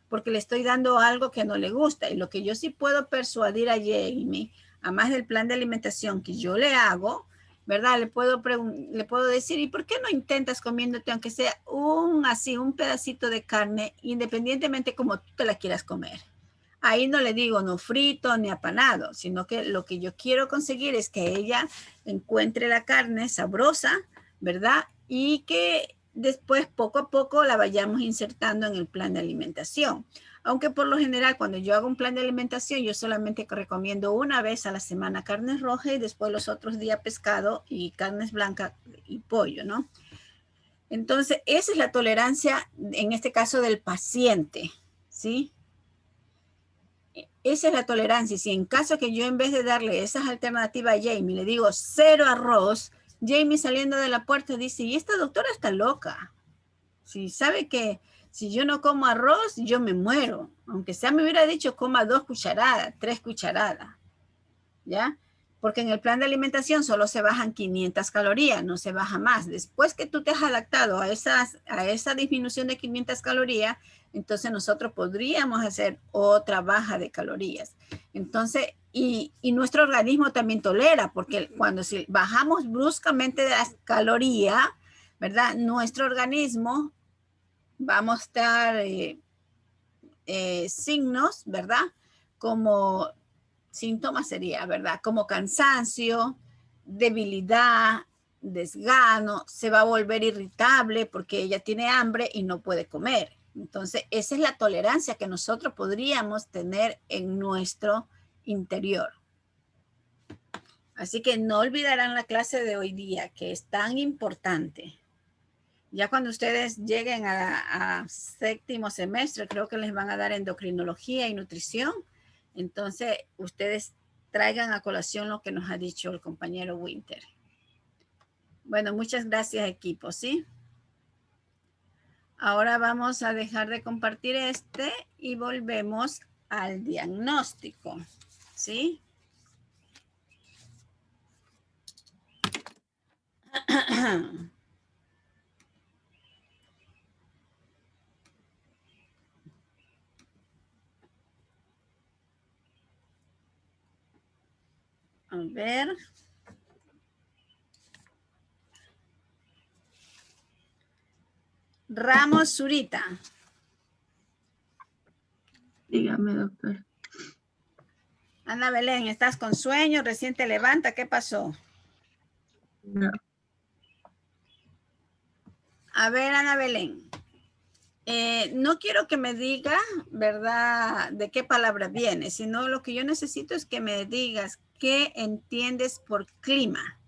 Porque le estoy dando algo que no le gusta. Y lo que yo sí puedo persuadir a Jamie, además del plan de alimentación que yo le hago, ¿verdad? Le puedo decir, ¿y por qué no intentas comiéndote, aunque sea un pedacito de carne, independientemente como tú te la quieras comer? Ahí no le digo no frito ni apanado, sino que lo que yo quiero conseguir es que ella encuentre la carne sabrosa, ¿verdad? Y que después poco a poco la vayamos insertando en el plan de alimentación. Aunque por lo general cuando yo hago un plan de alimentación yo solamente recomiendo una vez a la semana carne roja y después los otros días pescado y carnes blancas y pollo, ¿no? Entonces esa es la tolerancia en este caso del paciente, ¿sí? Esa es la tolerancia. Si en caso que yo en vez de darle esas alternativas a Jamie le digo 0 arroz, Jamie saliendo de la puerta dice, y esta doctora está loca. Si sabe que si yo no como arroz, yo me muero. Aunque sea me hubiera dicho coma 2 cucharadas, 3 cucharadas. ¿Ya? Porque en el plan de alimentación solo se bajan 500 calorías, no se baja más. Después que tú te has adaptado a esa disminución de 500 calorías, entonces nosotros podríamos hacer otra baja de calorías. Entonces, y nuestro organismo también tolera, porque cuando si bajamos bruscamente de las calorías, ¿verdad? Nuestro organismo va a mostrar signos, ¿verdad? Como síntomas sería, ¿verdad? Como cansancio, debilidad, desgano, se va a volver irritable porque ella tiene hambre y no puede comer. Entonces, esa es la tolerancia que nosotros podríamos tener en nuestro interior. Así que no olvidarán la clase de hoy día, que es tan importante. Ya cuando ustedes lleguen a séptimo semestre, creo que les van a dar endocrinología y nutrición. Entonces, ustedes traigan a colación lo que nos ha dicho el compañero Winter. Bueno, muchas gracias, equipo, ¿sí? Ahora vamos a dejar de compartir y volvemos al diagnóstico, ¿sí? A ver. Ramos Zurita. Dígame, doctor. Ana Belén, ¿estás con sueño? Recién te levanta. ¿Qué pasó? No. A ver, Ana Belén. No quiero que me diga, ¿verdad?, de qué palabra viene, sino lo que yo necesito es que me digas qué entiendes por clima.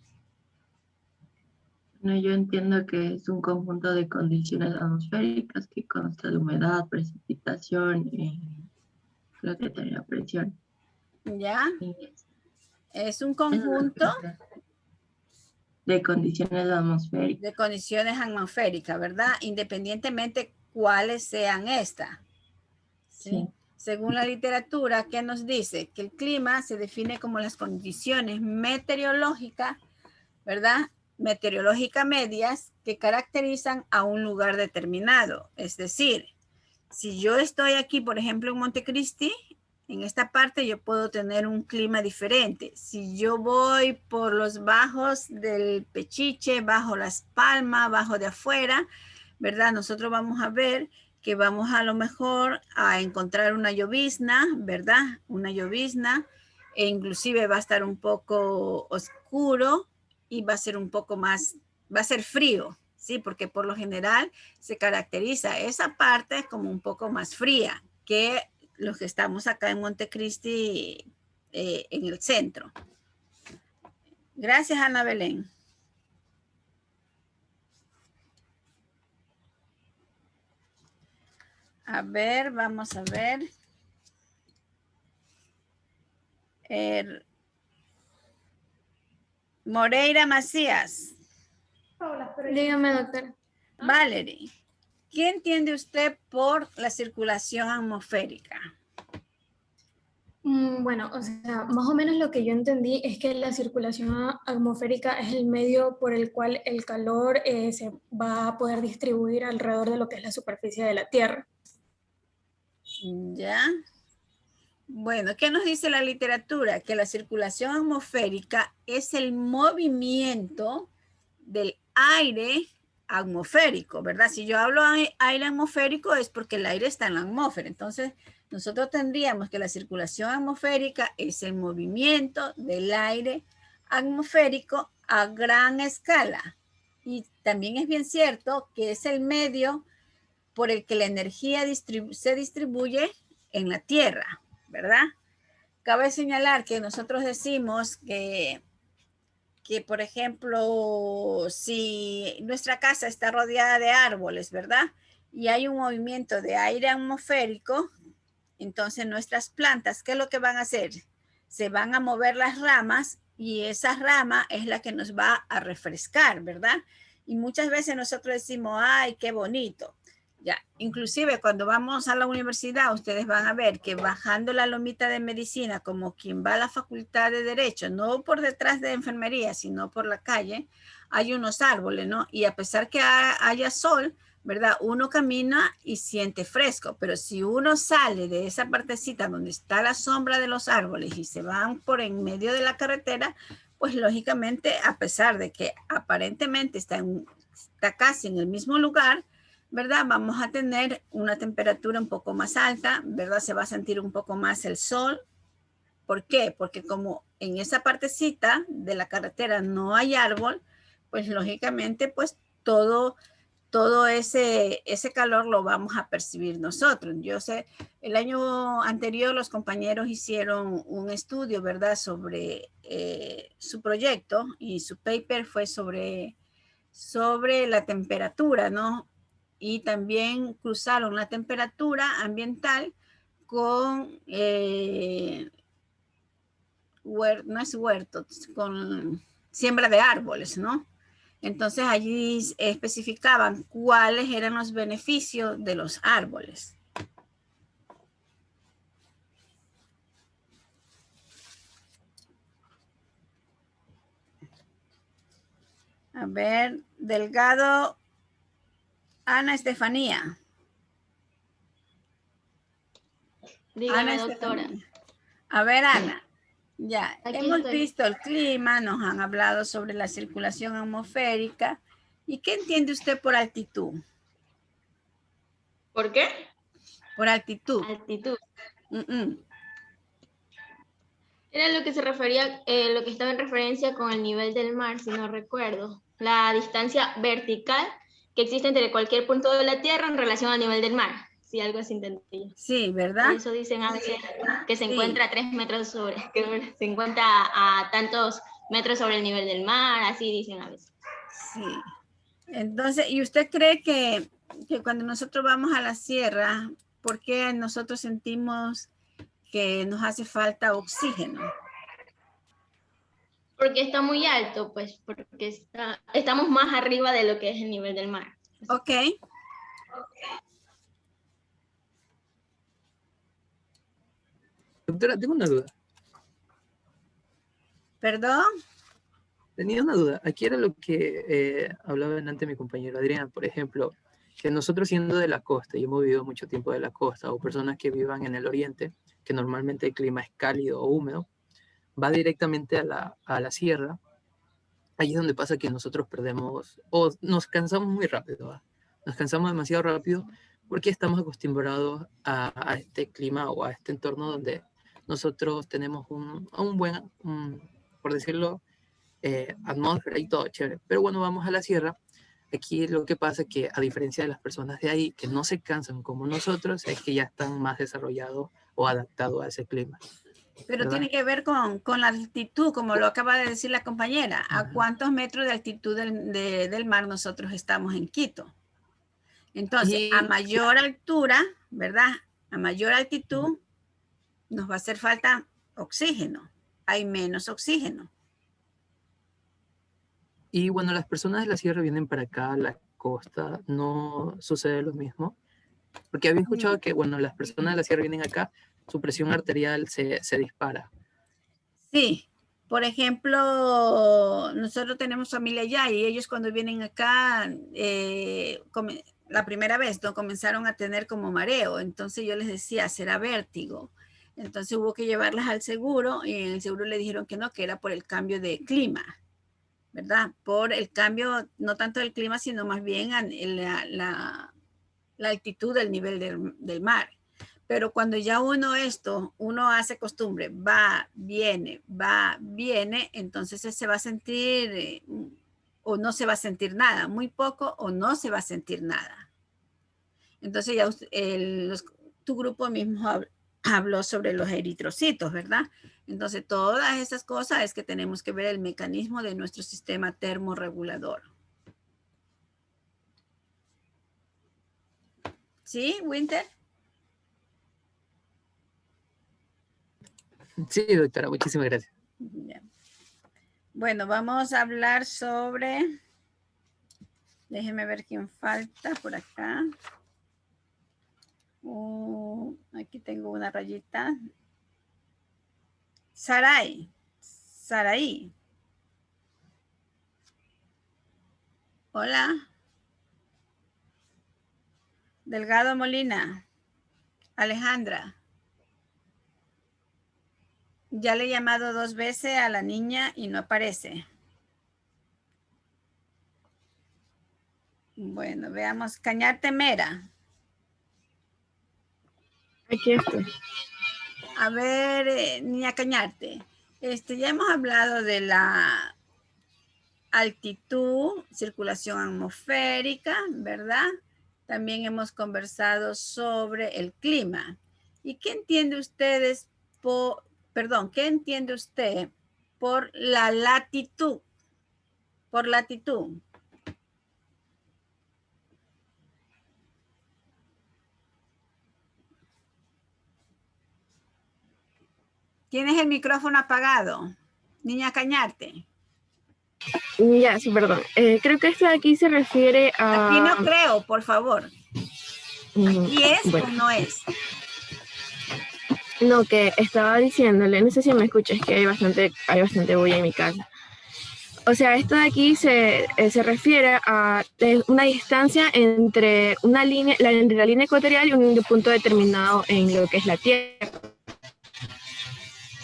No, yo entiendo que es un conjunto de condiciones atmosféricas que consta de humedad, precipitación y creo que también la presión. ¿Ya? Es un conjunto de condiciones atmosféricas. De condiciones atmosféricas, ¿verdad? Independientemente cuáles sean estas. ¿Sí? Sí. Según la literatura, ¿qué nos dice? Que el clima se define como las condiciones meteorológicas, ¿verdad? Meteorológicas medias que caracterizan a un lugar determinado. Es decir, si yo estoy aquí, por ejemplo, en Montecristi, en esta parte yo puedo tener un clima diferente. Si yo voy por los bajos del Pechiche, bajo Las Palmas, bajo de afuera, ¿verdad? Nosotros vamos a ver que vamos a lo mejor a encontrar una llovizna, ¿verdad? Una llovizna, e inclusive va a estar un poco oscuro y va a ser un poco más, va a ser frío, ¿sí? Porque por lo general se caracteriza esa parte como un poco más fría que los que estamos acá en Montecristi, en el centro. Gracias, Ana Belén. A ver, vamos a ver. Moreira Macías. Dígame, doctora. Valerie, ¿qué entiende usted por la circulación atmosférica? Bueno, o sea, más o menos lo que yo entendí es que la circulación atmosférica es el medio por el cual el calor se va a poder distribuir alrededor de lo que es la superficie de la Tierra. Ya. Bueno, ¿qué nos dice la literatura? Que la circulación atmosférica es el movimiento del aire atmosférico, ¿verdad? Si yo hablo de aire atmosférico es porque el aire está en la atmósfera. Entonces, nosotros tendríamos que la circulación atmosférica es el movimiento del aire atmosférico a gran escala. Y también es bien cierto que es el medio por el que la energía se distribuye en la Tierra, ¿verdad? Cabe señalar que nosotros decimos que por ejemplo, si nuestra casa está rodeada de árboles, ¿verdad? Y hay un movimiento de aire atmosférico, entonces nuestras plantas, ¿qué es lo que van a hacer? Se van a mover las ramas y esa rama es la que nos va a refrescar, ¿verdad? Y muchas veces nosotros decimos, ay, qué bonito. Ya, inclusive cuando vamos a la universidad, ustedes van a ver que bajando la lomita de medicina, como quien va a la facultad de Derecho, no por detrás de enfermería, sino por la calle, hay unos árboles, ¿no? Y a pesar que haya sol, ¿verdad? Uno camina y siente fresco, pero si uno sale de esa partecita donde está la sombra de los árboles y se van por en medio de la carretera, pues lógicamente, a pesar de que aparentemente está casi en el mismo lugar, ¿verdad? Vamos a tener una temperatura un poco más alta, ¿verdad? Se va a sentir un poco más el sol. ¿Por qué? Porque como en esa partecita de la carretera no hay árbol, pues lógicamente, pues todo ese calor lo vamos a percibir nosotros. Yo sé, el año anterior los compañeros hicieron un estudio, ¿verdad? Sobre su proyecto y su paper fue sobre la temperatura, ¿no? Y también cruzaron la temperatura ambiental con, no es huerto, con siembra de árboles, ¿no? Entonces allí especificaban cuáles eran los beneficios de los árboles. A ver, Delgado Ana Estefanía. Dígame, Ana doctora. Estefanía. A ver, Ana. Ya, Aquí hemos estoy. visto el clima, nos han hablado sobre la circulación atmosférica. ¿Y qué entiende usted por altitud? ¿Por qué? Por altitud. Altitud. Mm-mm. Era lo que se refería, lo que estaba en referencia con el nivel del mar, si no recuerdo. La distancia vertical que existe entre cualquier punto de la Tierra en relación al nivel del mar. Si algo así entendí. Sí, ¿verdad? Eso dicen a veces que se Sí. encuentra a 3 metros sobre, que se encuentra a tantos metros sobre el nivel del mar, así dicen a veces. Sí. Entonces, ¿y usted cree que cuando nosotros vamos a la sierra, por qué nosotros sentimos que nos hace falta oxígeno? Porque está muy alto, pues, porque estamos más arriba de lo que es el nivel del mar. Ok. Doctora, tengo una duda. ¿Perdón? Tenía una duda. Aquí era lo que hablaba antes mi compañero Adrián, por ejemplo, que nosotros siendo de la costa, y hemos vivido mucho tiempo de la costa, o personas que vivan en el oriente, que normalmente el clima es cálido o húmedo, va directamente a la sierra. Ahí es donde pasa que nosotros perdemos, o nos cansamos muy rápido, ¿va? Nos cansamos demasiado rápido porque estamos acostumbrados a este clima o a este entorno donde nosotros tenemos un buen, por decirlo, atmósfera y todo chévere. Pero cuando vamos a la sierra, aquí lo que pasa es que, a diferencia de las personas de ahí que no se cansan como nosotros, es que ya están más desarrollados o adaptados a ese clima. Pero ¿verdad? tiene que ver con la altitud, como lo acaba de decir la compañera. ¿A cuántos metros de altitud del mar nosotros estamos en Quito? Entonces, a mayor altura, ¿verdad? A mayor altitud, nos va a hacer falta oxígeno. Hay menos oxígeno. Y bueno, las personas de la sierra vienen para acá, a la costa, no sucede lo mismo. Porque había escuchado que, bueno, las personas de la sierra vienen acá, su presión arterial se dispara. Sí, por ejemplo, nosotros tenemos familia allá y ellos cuando vienen acá, la primera vez, ¿no? Comenzaron a tener como mareo. Entonces yo les decía, será vértigo. Entonces hubo que llevarlas al seguro y en el seguro le dijeron que no, que era por el cambio de clima, ¿verdad? Por el cambio, no tanto del clima, sino más bien la altitud del nivel del mar. Pero cuando ya uno hace costumbre, va, viene, entonces se va a sentir o no se va a sentir nada, muy poco o no se va a sentir nada. Entonces ya tu grupo mismo habló sobre los eritrocitos, ¿verdad? Entonces todas esas cosas es que tenemos que ver el mecanismo de nuestro sistema termorregulador. ¿Sí, Winter? Sí, doctora, muchísimas gracias. Ya. Bueno, vamos a hablar sobre... Déjeme ver quién falta por acá. Aquí tengo una rayita. Saraí. Hola. Delgado Molina. Alejandra. Ya le he llamado 2 veces a la niña y no aparece. Bueno, veamos. Cañarte Mera. Aquí estoy. A ver, niña Cañarte. Ya hemos hablado de la altitud, circulación atmosférica, ¿verdad? También hemos conversado sobre el clima. ¿Y qué entiende ustedes qué entiende usted por la latitud? Por latitud. Tienes el micrófono apagado. Niña Cañarte. Ya, sí, perdón. Creo que esto de aquí se refiere a... Aquí no creo, por favor. ¿Aquí es bueno. o no es? No, que estaba diciéndole, no sé si me escuchas, que hay bastante bulla en mi casa. O sea, esto de aquí se refiere a una distancia entre entre la línea ecuatorial y un punto determinado en lo que es la Tierra.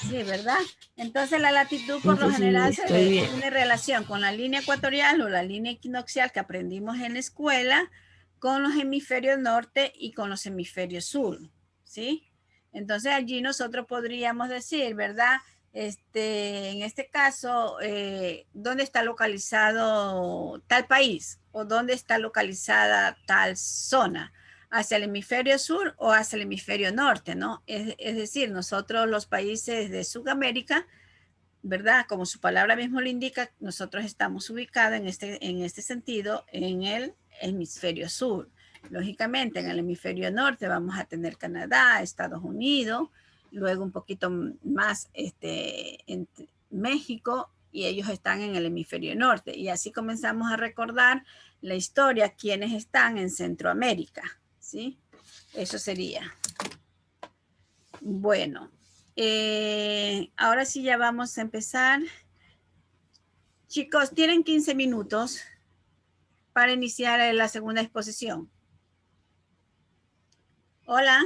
Sí, ¿verdad? Entonces la latitud por lo general tiene relación con la línea ecuatorial o la línea equinoccial que aprendimos en la escuela, con los hemisferios norte y con los hemisferios sur, ¿sí? Entonces allí nosotros podríamos decir, ¿verdad? En este caso, ¿dónde está localizado tal país? ¿O dónde está localizada tal zona? ¿Hacia el hemisferio sur o hacia el hemisferio norte, no? Es decir, nosotros los países de Sudamérica, ¿verdad? Como su palabra mismo lo indica, nosotros estamos ubicados en este sentido en el hemisferio sur. Lógicamente, en el hemisferio norte vamos a tener Canadá, Estados Unidos, luego un poquito más en México, y ellos están en el hemisferio norte. Y así comenzamos a recordar la historia, quienes están en Centroamérica, ¿sí? Eso sería. Bueno, ahora sí ya vamos a empezar. Chicos, tienen 15 minutos para iniciar la segunda exposición. Hola.